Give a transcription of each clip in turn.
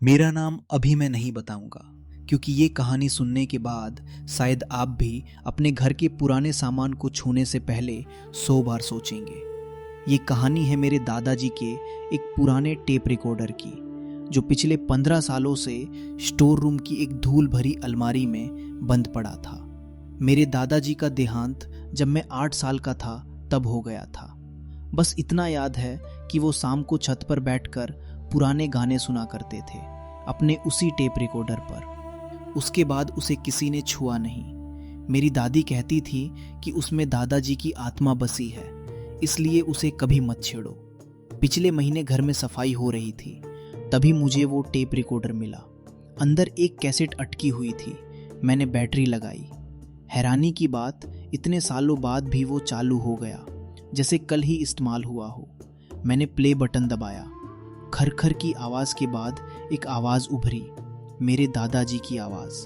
मेरा नाम अभी मैं नहीं बताऊंगा, क्योंकि ये कहानी सुनने के बाद शायद आप भी अपने घर के पुराने सामान को छूने से पहले 100 बार सोचेंगे। ये कहानी है मेरे दादाजी के एक पुराने टेप रिकॉर्डर की, जो पिछले 15 सालों से स्टोर रूम की एक धूल भरी अलमारी में बंद पड़ा था। मेरे दादाजी का देहांत जब मैं 8 साल का था तब हो गया था। बस इतना याद है कि वो शाम को छत पर बैठकर पुराने गाने सुना करते थे, अपने उसी टेप रिकॉर्डर पर। उसके बाद उसे किसी ने छुआ नहीं। मेरी दादी कहती थी कि उसमें दादाजी की आत्मा बसी है, इसलिए उसे कभी मत छेड़ो। पिछले महीने घर में सफाई हो रही थी, तभी मुझे वो टेप रिकॉर्डर मिला। अंदर एक कैसेट अटकी हुई थी। मैंने बैटरी लगाई। हैरानी की बात, इतने सालों बाद भी वो चालू हो गया, जैसे कल ही इस्तेमाल हुआ हो। मैंने प्ले बटन दबाया। खरखर की आवाज़ के बाद एक आवाज़ उभरी, मेरे दादाजी की आवाज़।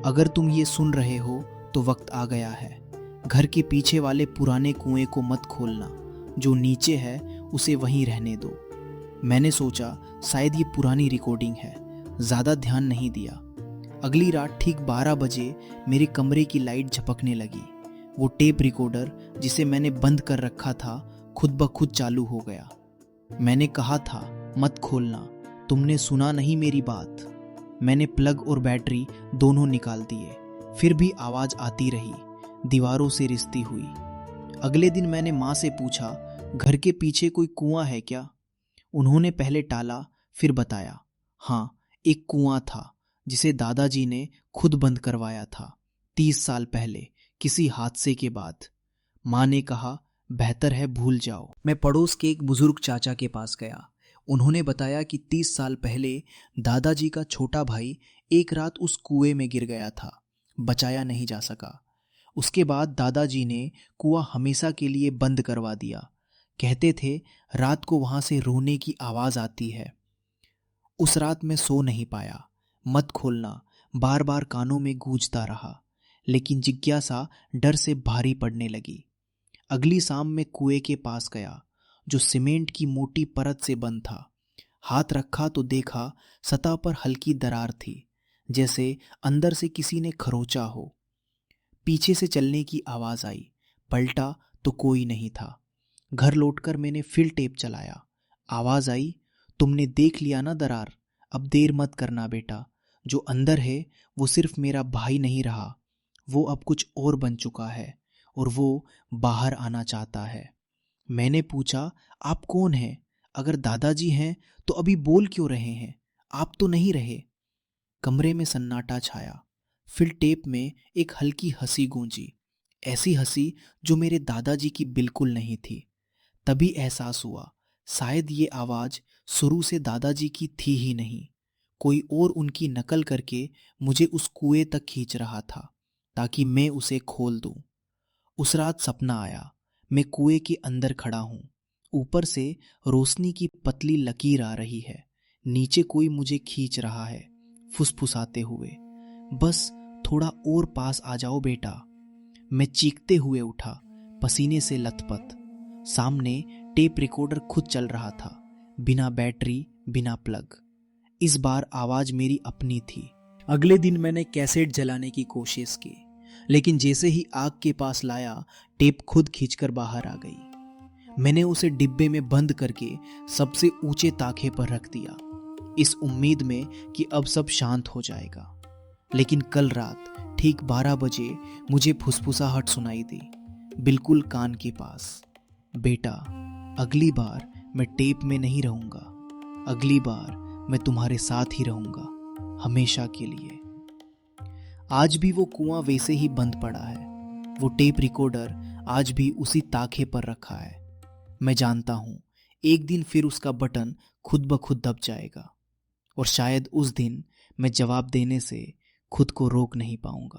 अगर तुम ये सुन रहे हो तो वक्त आ गया है। घर के पीछे वाले पुराने कुएं को मत खोलना, जो नीचे है उसे वहीं रहने दो। मैंने सोचा शायद ये पुरानी रिकॉर्डिंग है, ज़्यादा ध्यान नहीं दिया। अगली रात ठीक 12 बजे मेरे कमरे की लाइट झपकने लगी। वो टेप रिकॉर्डर जिसे मैंने बंद कर रखा था खुद ब खुद चालू हो गया। मैंने कहा था मत खोलना, तुमने सुना नहीं मेरी बात। मैंने प्लग और बैटरी दोनों निकाल दिए, फिर भी आवाज़ आती रही, दीवारों से रिश्ती हुई। अगले दिन मैंने माँ से पूछा, घर के पीछे कोई कुआं है क्या? उन्होंने पहले टाला, फिर बताया, हाँ, एक कुआं था जिसे दादाजी ने खुद बंद करवाया था 30 साल पहले, किसी हादसे के बाद। माँ ने कहा, बेहतर है भूल जाओ। मैं पड़ोस के एक बुजुर्ग चाचा के पास गया। उन्होंने बताया कि 30 साल पहले दादाजी का छोटा भाई एक रात उस कुएं में गिर गया था, बचाया नहीं जा सका। उसके बाद दादाजी ने कुआं हमेशा के लिए बंद करवा दिया। कहते थे रात को वहां से रोने की आवाज आती है। उस रात मैं सो नहीं पाया। मत खोलना बार बार कानों में गूंजता रहा, लेकिन जिज्ञासा डर से भारी पड़ने लगी। अगली शाम मैं कुएं के पास गया, जो सीमेंट की मोटी परत से बंद था। हाथ रखा तो देखा सतह पर हल्की दरार थी, जैसे अंदर से किसी ने खरोंचा हो। पीछे से चलने की आवाज आई। पलटा तो कोई नहीं था। घर लौटकर मैंने फिर टेप चलाया। आवाज आई, तुमने देख लिया ना दरार, अब देर मत करना बेटा। जो अंदर है वो सिर्फ मेरा भाई नहीं रहा, वो अब कुछ और बन चुका है, और वो बाहर आना चाहता है। मैंने पूछा, आप कौन हैं? अगर दादाजी हैं तो अभी बोल क्यों रहे हैं? आप तो नहीं रहे। कमरे में सन्नाटा छाया। फिर टेप में एक हल्की हंसी गूंजी, ऐसी हंसी जो मेरे दादाजी की बिल्कुल नहीं थी। तभी एहसास हुआ, शायद ये आवाज शुरू से दादाजी की थी ही नहीं। कोई और उनकी नकल करके मुझे उस कुएं तक खींच रहा था, ताकि मैं उसे खोल दूं। उस रात सपना आया, मैं कुएं के अंदर खड़ा हूं। ऊपर से रोशनी की पतली लकीर आ रही है, नीचे कोई मुझे खींच रहा है, फुसफुसाते हुए, बस थोड़ा और पास आ जाओ बेटा। मैं चीखते हुए उठा, पसीने से लथपथ। सामने टेप रिकॉर्डर खुद चल रहा था, बिना बैटरी, बिना प्लग। इस बार आवाज मेरी अपनी थी। अगले दिन मैंने कैसेट जलाने की कोशिश की, लेकिन जैसे ही आग के पास लाया, टेप खुद खींचकर बाहर आ गई। मैंने उसे डिब्बे में बंद करके सबसे ऊंचे ताखे पर रख दिया, इस उम्मीद में कि अब सब शांत हो जाएगा। लेकिन कल रात ठीक 12 बजे मुझे फुसफुसाहट सुनाई दी, बिल्कुल कान के पास। बेटा, अगली बार मैं टेप में नहीं रहूंगा। अगली बार मैं तुम्हारे साथ ही रहूंगा, हमेशा के लिए। आज भी वो कुआं वैसे ही बंद पड़ा है। वो टेप रिकॉर्डर आज भी उसी ताखे पर रखा है। मैं जानता हूं एक दिन फिर उसका बटन खुद ब खुद दब जाएगा, और शायद उस दिन मैं जवाब देने से खुद को रोक नहीं पाऊंगा।